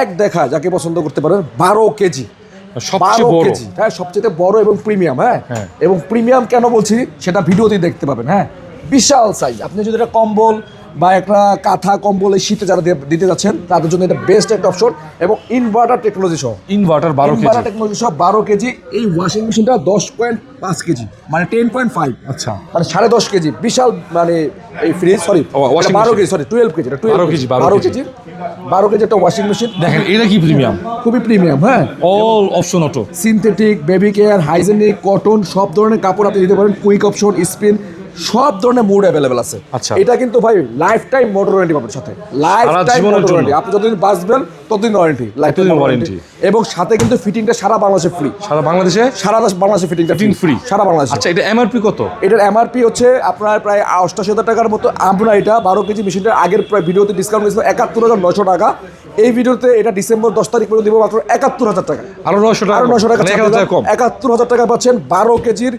এক দেখা যাকে পছন্দ করতে পারেন 12 কেজি, সবচেয়ে 12 বড়। কেজি, হ্যাঁ সবচেয়ে বড় এবং প্রিমিয়াম। হ্যাঁ হ্যাঁ। এবং প্রিমিয়াম কেন বলছি সেটা ভিডিওতে দেখতে পাবেন। হ্যাঁ বিশাল সাইজ, আপনি যদি এটা কম্বল বা একটা কাঁথা কম্বল এই শীতে যারা দিতে যাচ্ছেন তাদের জন্য এটা বেস্ট একটা অপশন। এবং ইনভার্টার টেকনোলজি সহ, ইনভার্টার 12 কেজি। ইনভার্টার টেকনোলজি সহ 12 কেজি। এই ওয়াশিং মেশিনটা 10.5 কেজি, মানে 10.5, আচ্ছা, মানে 10.5 কেজি বিশাল। মানে এই fridge, sorry washing 12 machine। KG, sorry 12 KG, 12 KG, 12 KG, 12 KG একটা ওয়াশিং মেশিন। দেখেন এটা কি প্রিমিয়াম, খুবই প্রিমিয়াম। হ্যাঁ all option auto. Synthetic, baby care, hygienic, cotton সব ধরনের কাপড় আপনি দিতে পারেন। কুইক অপশন, স্পিন, সব ধরনের মোড অ্যাভেলেবেল আছে। আচ্ছা। এটা কিন্তু ভাই লাইফ টাইম মোটর ওয়ারেন্টি পাবেন সাথে, লাইফ টাইম জীবনের মোটর জন্য। ওয়ারেন্টি। আপনি যতদিন বাঁচবেন ততদিন ওয়ারেন্টি, লাইফ টাইম ততদিন ওয়ারেন্টি। warranty। এবং সাথে কিন্তু ফিটিংটা সারা বাংলাদেশে ফ্রি, সারা বাংলাদেশে সারা বাংলাদেশে ফিটিংটা ফিটিং ফ্রি সারা বাংলাদেশে। আচ্ছা, এটা এমআরপি কত? এটার এমআরপি হচ্ছে আপনার প্রায় 88,000 টাকার মতো। আমরা এটা 12 কেজি মেশিনটার আগের প্রায় ভিডিওতে ডিসকাউন্ট দিয়েছিল 71,900 টাকা। এই ভিডিওতে এটা ডিসেম্বর 10 তারিখ পর্যন্ত দিব মাত্র 71,000 টাকা। আরো 900 টাকা, আরো 900 টাকা মানে 1,000 টাকা কম। 71,000 টাকা পাচ্ছেন 12 কেজির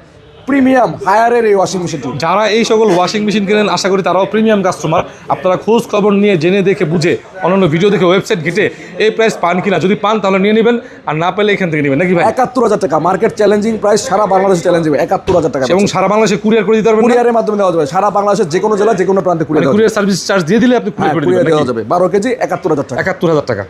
প্রিমিয়াম হায়ারের এই ওয়াশিং মেশিনটি। যারা এই সকল ওয়াশিং মেশিন কেনেন আশা করি তারাও প্রিমিয়াম কাস্টমার। আপনারা খোঁজ খবর নিয়ে জেনে দেখে বুঝে অন্যান্য ভিডিও দেখে ওয়েবসাইট ঘেটে এই প্রাইস পান কিনা, যদি পান তাহলে নিয়ে নেবেন, আর না পেলে এখান থেকে নেবেন নাকি ভাই? 71,000 টাকা মার্কেট চ্যালেঞ্জিং প্রাইস, সারা বাংলাদেশে চ্যালেঞ্জিং 71,000 টাকা। এবং সারা বাংলাদেশে কুরিয়ার করে দিতে পারবেন না? কুরিয়ারের মাধ্যমে দেওয়া যাবে, সারা বাংলাদেশের যে কোনো জেলা যে কোনো প্রান্তে কুরিয়ার কুরিয়ার সার্ভিস চার্জ দিয়ে দিলে আপনি কুরিয়ার করে দেওয়া দিবেন যাবে। 12 কেজি 71,000 টাকা। 71,000 টাকা।